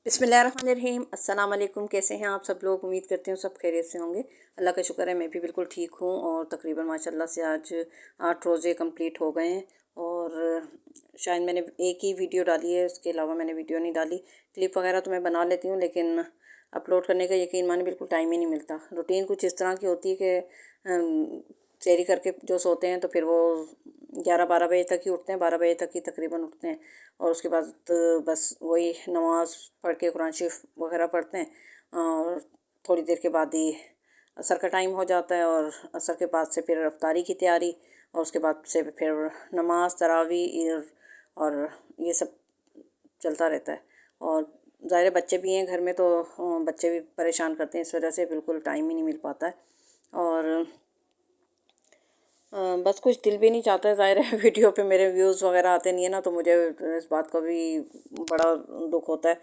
बिस्मिल्लाहिर्रहमानिर्रहीम। अस्सलाम वालेकुम। कैसे हैं आप सब लोग? उम्मीद करती हूँ सब खैरियत से होंगे। अल्लाह का शुक्र है मैं भी बिल्कुल ठीक हूँ। और तकरीबन माशाल्लाह से आज 8 रोज़े कंप्लीट हो गए हैं। और शायद मैंने एक ही वीडियो डाली है, उसके अलावा मैंने वीडियो नहीं डाली। क्लिप वगैरह तो मैं बना लेती हूँ, लेकिन अपलोड करने का यकीन माने बिल्कुल टाइम ही नहीं मिलता। रूटीन कुछ इस तरह की होती है कि सेहरी करके जो सोते हैं तो फिर वो 11-12 बजे तक ही उठते हैं, 12 बजे तक ही तकरीबन उठते हैं। और उसके बाद बस वही नमाज़ पढ़ के कुरान शरीफ वगैरह पढ़ते हैं। और थोड़ी देर के बाद ही असर का टाइम हो जाता है, और असर के बाद से फिर इफ्तारी की तैयारी, और उसके बाद से फिर नमाज तरावी और ये सब चलता रहता है। और ज़ाहिर है बच्चे भी हैं घर में, तो बच्चे भी परेशान करते हैं, इस वजह से बिल्कुल टाइम ही नहीं मिल पाता है। और बस कुछ दिल भी नहीं चाहता है, ज़ाहिर है वीडियो पे मेरे व्यूज़ वगैरह आते नहीं है ना, तो मुझे इस बात का भी बड़ा दुख होता है।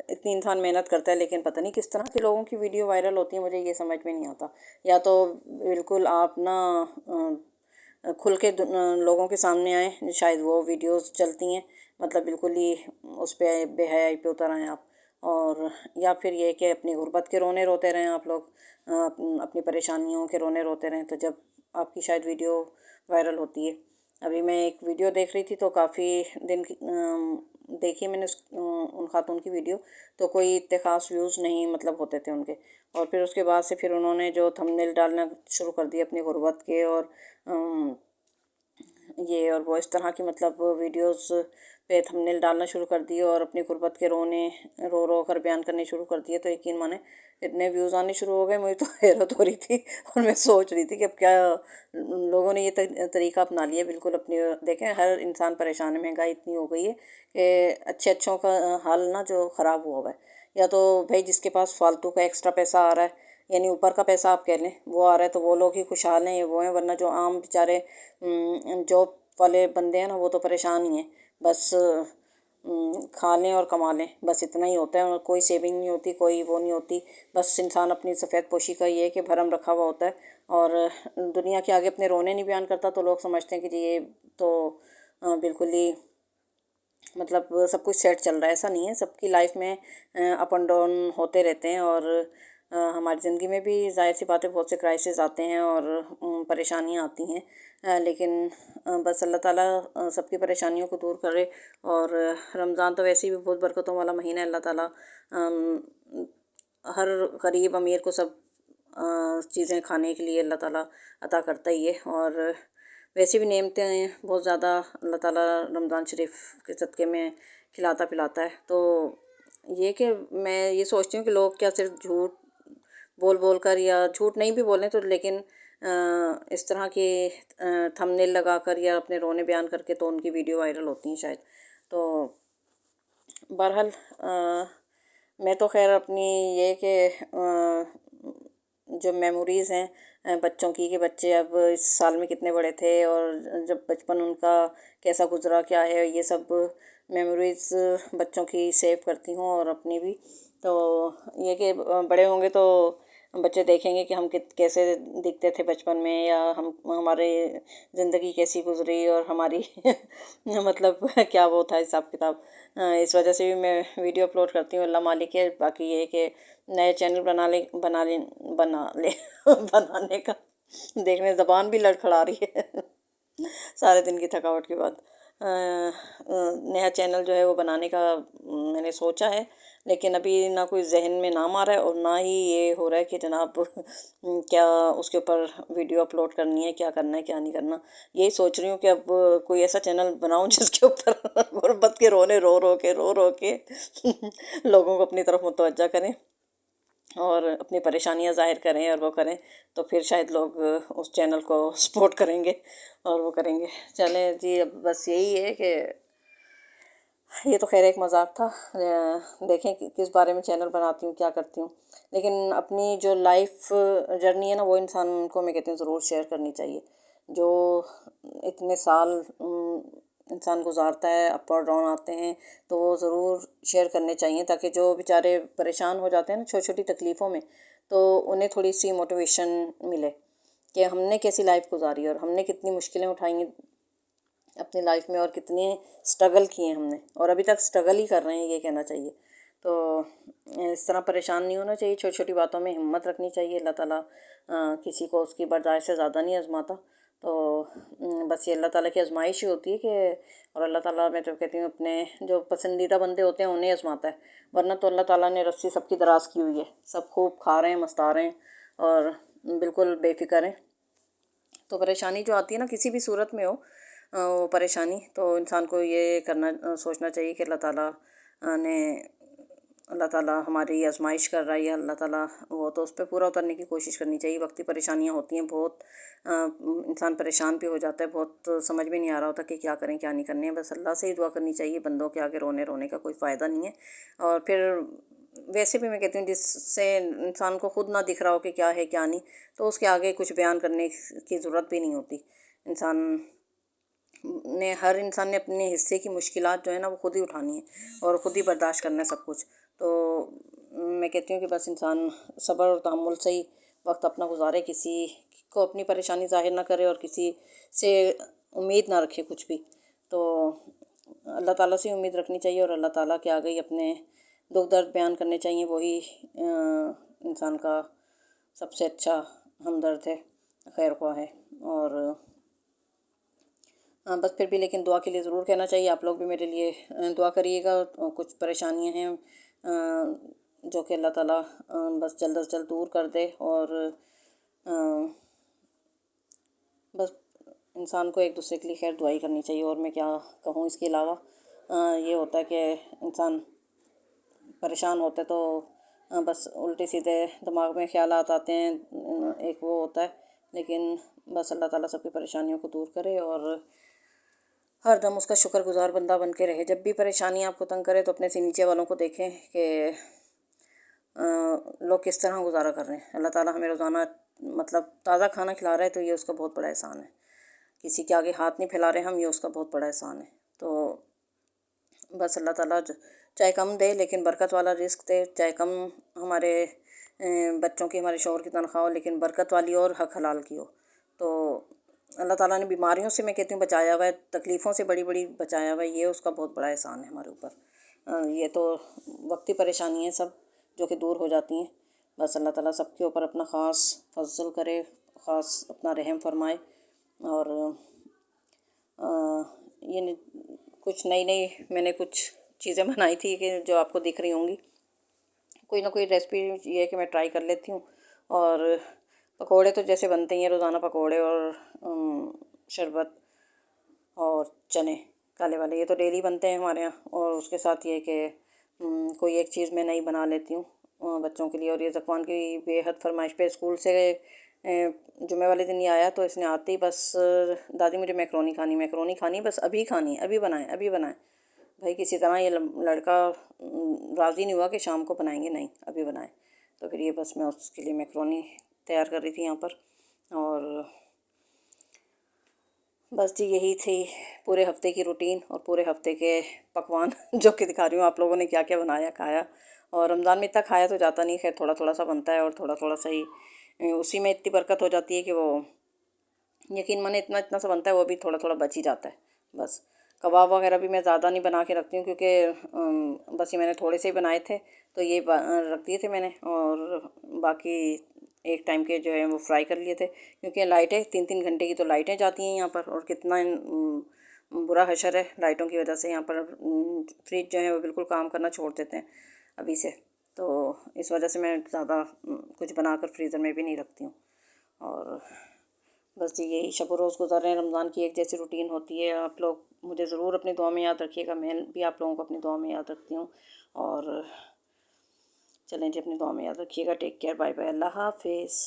इतनी इंसान मेहनत करता है, लेकिन पता नहीं किस तरह के लोगों की वीडियो वायरल होती है, मुझे ये समझ में नहीं आता। या तो बिल्कुल आप ना खुल के लोगों के सामने आए, शायद वो वीडियोस चलती हैं, मतलब बिल्कुल ही उस पर बेहयाई पे उतर आएँ आप। और या फिर ये कि अपनी गुर्बत के रोने रोते रहें आप लोग, अपनी परेशानियों के रोने रोते रहें, तो जब आपकी शायद वीडियो वायरल होती है। अभी मैं एक वीडियो देख रही थी, तो काफ़ी दिन की देखी मैंने उन खातून की वीडियो, तो कोई इतने ख़ास व्यूज़ नहीं मतलब होते थे उनके। और फिर उसके बाद से फिर उन्होंने जो थंबनेल डालना शुरू कर दिए अपनी गुर्बत के, और ये और वो इस तरह की मतलब वीडियोस पे थंबनेल डालना शुरू कर दिए, और अपनी गुर्बत के रो रो कर बयान करने शुरू कर दिए। तो यकीन माने इतने व्यूज़ आने शुरू हो गए, मुझे तो हैरत हो रही थी। और मैं सोच रही थी कि अब क्या लोगों ने ये तरीका अपना लिया बिल्कुल अपनी। देखें, हर इंसान परेशान है, महंगाई इतनी हो गई है कि अच्छे अच्छों का हाल ना जो ख़राब हुआ हुआ है। या तो भाई जिसके पास फालतू का एक्स्ट्रा पैसा आ रहा है, यानी ऊपर का पैसा आप कह लें, वो आ रहा है, तो वो लोग ही खुशहाल हैं, वो हैं। वरना जो आम बेचारे जॉब वाले बंदे हैं ना, वो तो परेशान ही हैं। बस खा लें और कमा लें, बस इतना ही होता है। और कोई सेविंग नहीं होती, कोई वो नहीं होती। बस इंसान अपनी सफ़ेद पोशी का ये है कि भरम रखा हुआ होता है, और दुनिया के आगे अपने रोने नहीं बयान करता, तो लोग समझते हैं कि जी ये तो बिल्कुल ही मतलब सब कुछ सेट चल रहा है। ऐसा नहीं है, सबकी लाइफ में अप एंड डाउन होते रहते हैं। और हमारी ज़िंदगी में भी ज़ाहिर सी बात है बहुत से क्राइसिस आते हैं और परेशानियाँ आती हैं। लेकिन बस अल्लाह ताला सबकी परेशानियों को दूर करे। और रमज़ान तो वैसे ही भी बहुत बरकतों वाला महीना है। अल्लाह ताला हर गरीब अमीर को सब चीज़ें खाने के लिए अल्लाह ताला अता करता ही है। और वैसे भी नेमतें बहुत ज़्यादा अल्लाह ताला रमज़ान शरीफ के सदक़े में खिलाता पिलाता है। तो ये कि मैं ये सोचती हूँ कि लोग क्या सिर्फ झूठ बोल बोल कर, या झूठ नहीं भी बोलें तो, लेकिन इस तरह के थंबनेल लगा कर या अपने रोने बयान करके तो उनकी वीडियो वायरल होती हैं शायद। तो बहरहाल मैं तो खैर अपनी ये कि जो मेमोरीज़ हैं बच्चों की, कि बच्चे अब इस साल में कितने बड़े थे, और जब बचपन उनका कैसा गुजरा क्या है, ये सब मेमोरीज़ बच्चों की सेव करती हूँ, और अपनी भी। तो ये कि बड़े होंगे तो बच्चे देखेंगे कि हम कैसे दिखते थे बचपन में, या हम हमारे ज़िंदगी कैसी गुजरी, और हमारी मतलब क्या वो था हिसाब किताब। इस वजह से भी मैं वीडियो अपलोड करती हूँ, अल्लाह मालिक है। बाकी ये है कि नए चैनल बना ले बनाने का, देखने ज़बान भी लड़खड़ा रही है सारे दिन की थकावट के बाद। नया चैनल जो है वो बनाने का मैंने सोचा है, लेकिन अभी ना कोई जहन में नाम आ रहा है, और ना ही ये हो रहा है कि जनाब क्या उसके ऊपर वीडियो अपलोड करनी है, क्या करना है क्या नहीं करना। यही सोच रही हूँ कि अब कोई ऐसा चैनल बनाऊँ जिसके ऊपर गुर्बत के रोने रो रो के लोगों को अपनी तरफ मुतवज्जा करें, और अपनी परेशानियां ज़ाहिर करें और वो करें, तो फिर शायद लोग उस चैनल को सपोर्ट करेंगे और वो करेंगे। चलें जी, अब बस यही है कि ये तो खैर एक मजाक था। देखें कि किस बारे में चैनल बनाती हूँ, क्या करती हूँ। लेकिन अपनी जो लाइफ जर्नी है ना, वो इंसान को मैं कहती हूँ ज़रूर शेयर करनी चाहिए। जो इतने साल इंसान गुजारता है, अप और डाउन आते हैं, तो वो ज़रूर शेयर करने चाहिए, ताकि जो बेचारे परेशान हो जाते हैं ना छोटी छोटी तकलीफ़ों में, तो उन्हें थोड़ी सी मोटिवेशन मिले कि हमने कैसी लाइफ गुजारी, और हमने कितनी मुश्किलें उठाई हैं अपनी लाइफ में, और कितने स्ट्रगल किए हमने, और अभी तक स्ट्रगल ही कर रहे हैं, ये कहना चाहिए। تو اس طرح پریشان نہیں ہونا چاہیے، چھوٹی چھوٹی باتوں میں ہمت رکھنی چاہیے. اللہ تعالیٰ کسی کو اس کی برداشت سے زیادہ نہیں آزماتا. تو بس یہ اللہ تعالیٰ کی آزمائش ہی ہوتی ہے کہ، اور اللہ تعالیٰ میں تو کہتی ہوں اپنے جو پسندیدہ بندے ہوتے ہیں انہیں آزماتا ہے، ورنہ تو اللہ تعالیٰ نے رسی سب کی دراز کی ہوئی ہے، سب خوب کھا رہے ہیں، مستہ رہے ہیں اور بالکل بے فکر ہیں. تو پریشانی جو آتی ہے نا کسی بھی صورت میں ہو وہ پریشانی، تو انسان کو یہ سوچنا چاہیے کہ اللہ تعالیٰ ہماری آزمائش کر رہا ہے، یا اللہ تعالیٰ وہ تو اس پہ پورا اترنے کی کوشش کرنی چاہیے. وقتی پریشانیاں ہوتی ہیں بہت، انسان پریشان بھی ہو جاتا ہے، بہت سمجھ بھی نہیں آ رہا ہوتا کہ کیا کریں کیا نہیں کرنے ہیں. بس اللہ سے ہی دعا کرنی چاہیے، بندوں کے آگے رونے کا کوئی فائدہ نہیں ہے. اور پھر ویسے بھی میں کہتی ہوں جس سے انسان کو خود نہ دکھ رہا ہو کہ کیا ہے کیا نہیں، تو اس کے آگے کچھ بیان کرنے کی ضرورت بھی نہیں ہوتی. ہر انسان نے اپنے حصے کی مشکلات جو ہے نا وہ خود ہی اٹھانی ہے اور خود ہی برداشت کرنا ہے سب کچھ. تو میں کہتی ہوں کہ بس انسان صبر اور تحمل سے ہی وقت اپنا گزارے، کسی کو اپنی پریشانی ظاہر نہ کرے اور کسی سے امید نہ رکھے کچھ بھی. تو اللہ تعالیٰ سے امید رکھنی چاہیے اور اللہ تعالیٰ کے آگے ہی اپنے دکھ درد بیان کرنے چاہیے. وہی انسان کا سب سے اچھا ہمدرد ہے، خیر خواہ ہے. اور بس پھر بھی لیکن دعا کے لیے ضرور کہنا چاہیے. آپ لوگ بھی میرے لیے دعا کریے گا. کچھ پریشانیاں ہیں جو کہ اللہ تعالیٰ بس جلد از جلد دور کر دے. اور بس انسان کو ایک دوسرے کے لیے خیر دعائی کرنی چاہیے. اور میں کیا کہوں اس کے علاوہ. یہ ہوتا ہے کہ انسان پریشان ہوتا ہے تو بس الٹے سیدھے دماغ میں خیالات آتے ہیں، ایک وہ ہوتا ہے. لیکن بس اللہ تعالیٰ سب کی پریشانیوں کو دور کرے اور ہر دم اس کا شکر گزار بندہ بن کے رہے. جب بھی پریشانی آپ کو تنگ کرے تو اپنے سے نیچے والوں کو دیکھیں کہ لوگ کس طرح گزارا کر رہے ہیں. اللہ تعالیٰ ہمیں روزانہ مطلب تازہ کھانا کھلا رہا ہے تو یہ اس کا بہت بڑا احسان ہے. کسی کے آگے ہاتھ نہیں پھیلا رہے ہم، یہ اس کا بہت بڑا احسان ہے. تو بس اللہ تعالیٰ چاہے کم دے لیکن برکت والا رزق دے، چاہے کم ہمارے بچوں کی، ہمارے شوہر کی تنخواہ ہو، لیکن برکت والی اور حق حلال کی ہو. تو اللہ تعالیٰ نے بیماریوں سے میں کہتی ہوں بچایا ہوا ہے، تکلیفوں سے بڑی بڑی بچایا ہوا ہے. یہ اس کا بہت بڑا احسان ہے ہمارے اوپر. یہ تو وقتی پریشانی ہیں سب جو کہ دور ہو جاتی ہیں. بس اللہ تعالیٰ سب کے اوپر اپنا خاص فضل کرے، خاص اپنا رحم فرمائے. اور یہ کچھ نئی میں نے کچھ چیزیں بنائی تھی کہ جو آپ کو دکھ رہی ہوں گی. کوئی نہ کوئی ریسپی یہ ہے کہ میں ٹرائی کر لیتی ہوں. اور پکوڑے تو جیسے بنتے ہیں روزانہ، پکوڑے اور شربت اور چنے کالے والے، یہ تو ڈیلی بنتے ہیں ہمارے یہاں. اور اس کے ساتھ یہ کہ کوئی ایک چیز میں نئی بنا لیتی ہوں بچوں کے لیے. اور یہ ذکوان کی بے حد فرمائش پہ اسکول سے جمعہ والے دن یہ آیا تو اس نے آتے ہی بس دادی مجھے میکرونی کھانی، بس ابھی کھانی ہے، ابھی بنائیں. بھائی کسی طرح یہ لڑکا راضی نہیں ہوا کہ شام کو بنائیں گے، نہیں ابھی بنائیں. تو پھر یہ بس میں اس کے لیے میکرونی تیار کر رہی تھی یہاں پر. اور بس جی یہی تھی پورے ہفتے کی روٹین اور پورے ہفتے کے پکوان جو کہ دکھا رہی ہوں آپ لوگوں نے کیا کیا بنایا کھایا. اور رمضان میں اتنا کھایا تو جاتا نہیں، خیر تھوڑا تھوڑا سا بنتا ہے اور تھوڑا تھوڑا سا ہی اسی میں اتنی برکت ہو جاتی ہے کہ وہ یقین مانے اتنا سا بنتا ہے وہ بھی تھوڑا تھوڑا بچ ہی جاتا ہے. بس کباب وغیرہ بھی میں زیادہ نہیں بنا کے رکھتی ہوں کیونکہ بس یہ میں نے تھوڑے سے ہی بنائے تھے تو یہ رکھ دیے تھے میں نے. اور باقی ایک ٹائم کے جو ہے وہ فرائی کر لیے تھے کیونکہ لائٹیں 3 گھنٹے کی تو لائٹیں جاتی ہیں یہاں پر. اور کتنا برا حشر ہے لائٹوں کی وجہ سے. یہاں پر فریج جو ہے وہ بالکل کام کرنا چھوڑ دیتے ہیں ابھی سے، تو اس وجہ سے میں زیادہ کچھ بنا کر فریزر میں بھی نہیں رکھتی ہوں. اور بس جی یہی شب و روز گزر رہے ہیں، رمضان کی ایک جیسی روٹین ہوتی ہے. آپ لوگ مجھے ضرور اپنی دعا میں یاد رکھیے گا، میں بھی آپ لوگوں کو اپنی دعا میں یاد رکھتی ہوں. اور چلیں جی اپنی دعا میں یاد رکھیے گا. ٹیک کیئر، بائے بائے، اللہ حافظ.